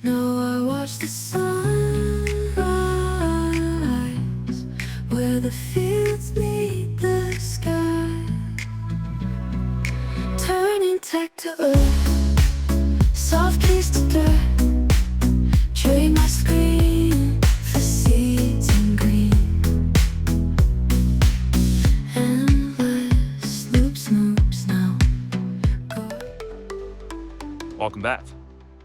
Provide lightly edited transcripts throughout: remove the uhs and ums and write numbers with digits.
No, I watch the sunrise, where the fields meet the sky, turning tech to earth, soft keys to dirt. Trade my screen for seeds in green. Endless loops now. Welcome back.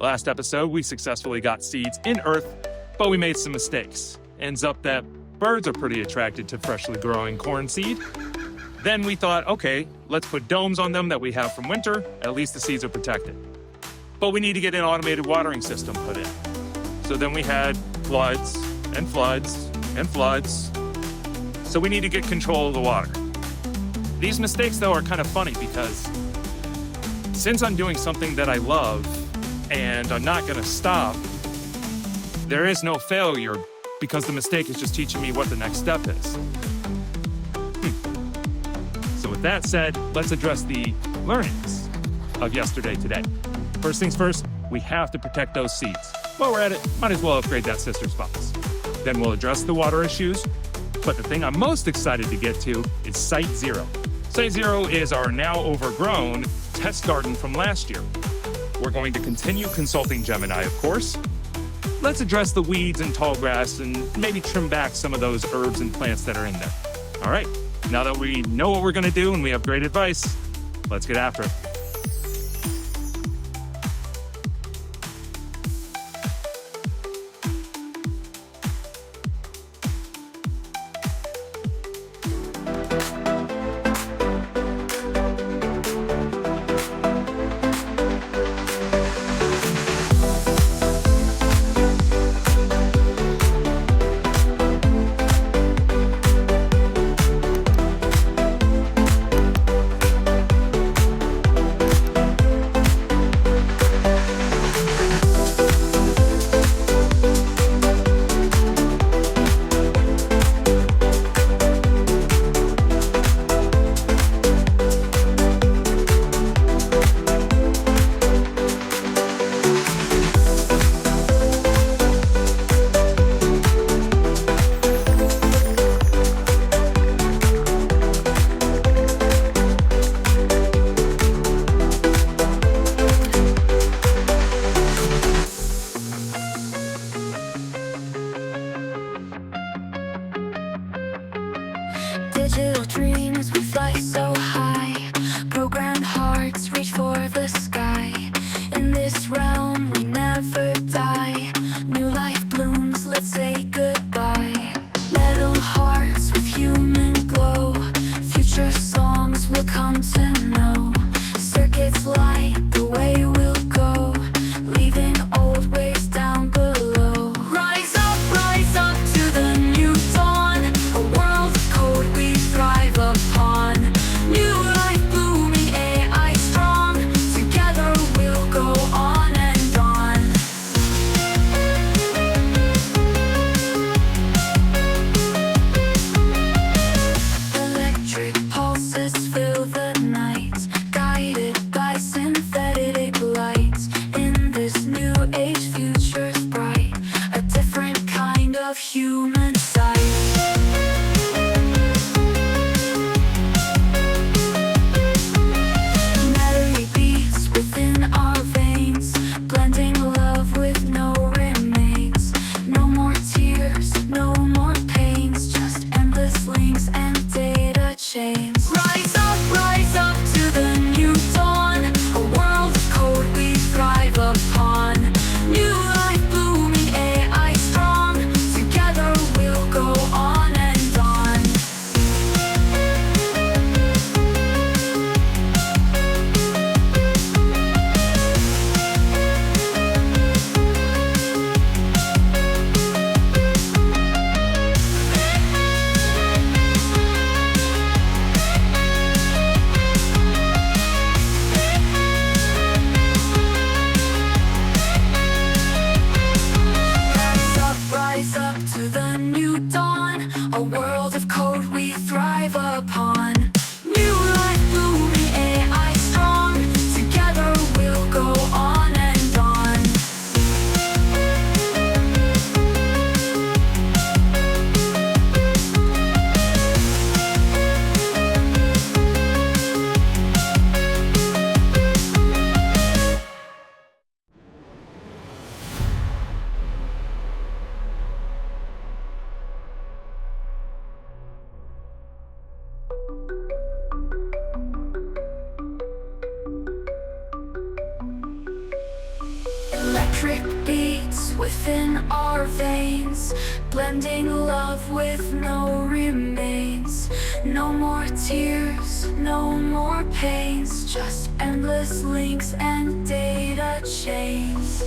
Last episode, we successfully got seeds in earth, but we made some mistakes. Ends up that birds are pretty attracted to freshly growing corn seed. Then we thought, okay, let's put domes on them that we have from winter. At least the seeds are protected. But we need to get an automated watering system put in. So then we had floods and floods and floods. So we need to get control of the water. These mistakes, though, are kind of funny because since I'm doing something that I love and I'm not gonna stop, there is no failure because the mistake is just teaching me what the next step is. So with that said, let's address the learnings of yesterday today. First things first, we have to protect those seeds. While we're at it, might as well upgrade that citrus box. Then we'll address the water issues, but the thing I'm most excited to get to is Site Zero. Site Zero is our now overgrown test garden from last year. We're going to continue consulting Gemini, of course. Let's address the weeds and tall grass and maybe trim back some of those herbs and plants that are in there. All right, now that we know what we're gonna do and we have great advice, let's get after it. Digital dreams, we fly so high. Programmed hearts reach for the sky. In this realm, we never die. New life blooms, let's say goodbye. Metal hearts with human glow. Future songs will come to know. Circuits light the way we'll go, leaving old ways down below. Rise up to the new dawn. A world of code we thrive upon. New life blooming, AI strong. Together we'll go on and on. Electric pulses fill the night, guided by synthetic lights. In this new age, future's bright, a different kind of human sight. Melody beats within our veins, blending love with no remains. No more tears, no more pains, just endless links and data chains. Rise up to the new dawn. A world of code we thrive upon. New Electric beats within our veins, blending love with no remains. No more tears, no more pains, just endless links and data chains.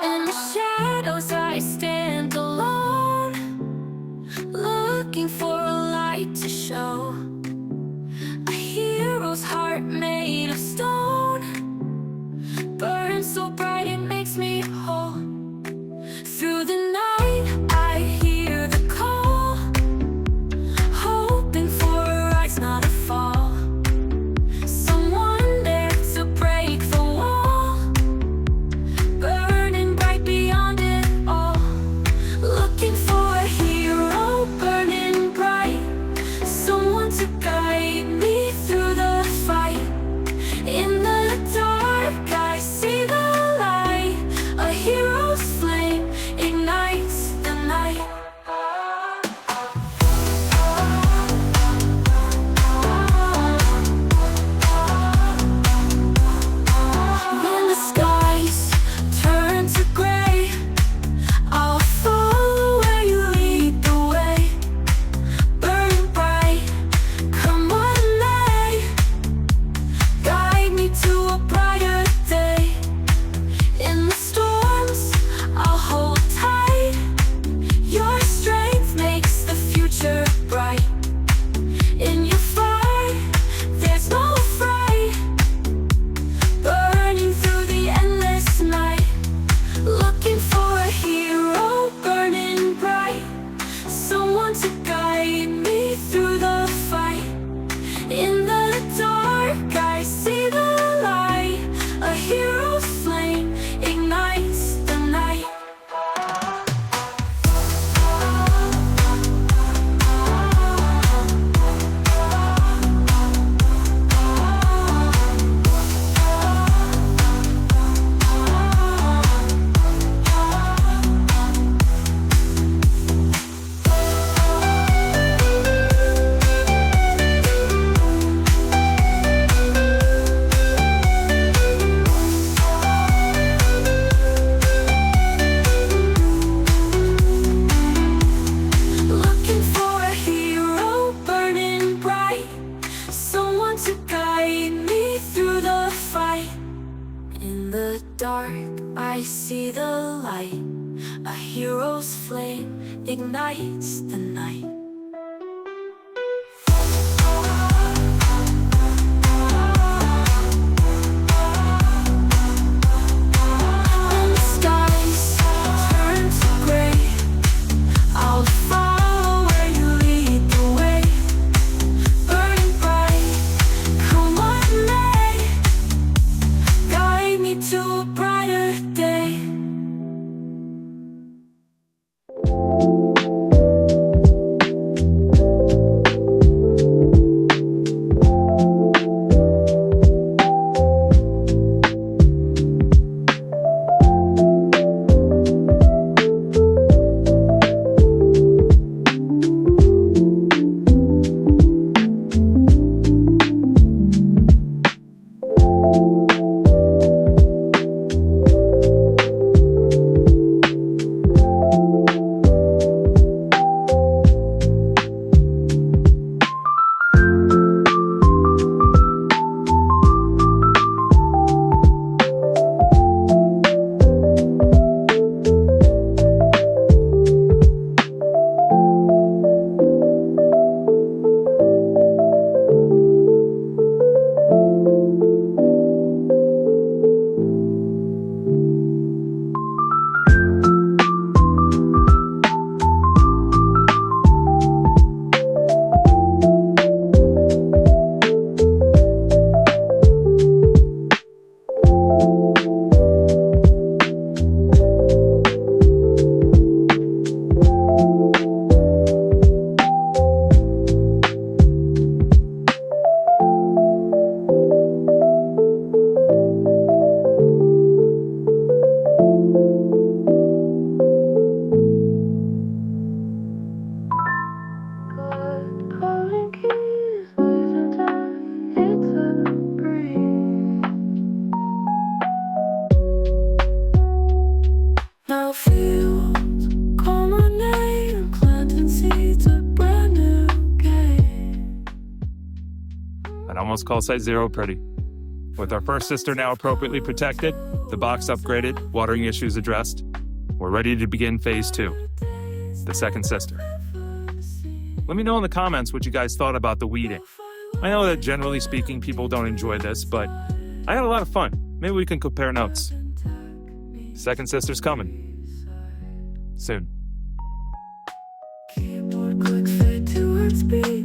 In the shadows I stand alone, looking for a light to show. A hero's heart made of stone, burns so bright it makes me whole. Through the night I hear the call, hoping for a rise, not a fall. Someone there to break the wall, burning bright beyond it all. Looking for a hero, burning bright, someone to guide me through the fight. In the dark I see the light, a hero's flame ignites the night. When the skies turn to gray, I'll follow where you lead the way. Burn bright, come what may, guide me to a brighter day. In the storms, I'll hold tight, your strength makes the future bright. In your fire, there's no fright, burning through the endless night. Looking for a hero, burning bright, someone to guide me through the fight. In the dark I see the light, a hero's flame ignites the night. Looking for a hero, burning bright, someone to guide me through the fight. In the dark I see the light, a hero's flame ignites the night. When the skies turn to gray, I'll follow where you lead the way. Burning bright, come what may, guide me to a brighter day. fertile field. Call my name, planting seeds, a brand new game. I'd almost call Site Zero pretty. With our first sister now appropriately protected, the box upgraded, watering issues addressed, we're ready to begin phase 2, the second sister. Let me know in the comments what you guys thought about the weeding. I know that generally speaking, people don't enjoy this, but I had a lot of fun. Maybe we can compare notes. Second sister's coming. Soon. Keyboard click, fade to word speed.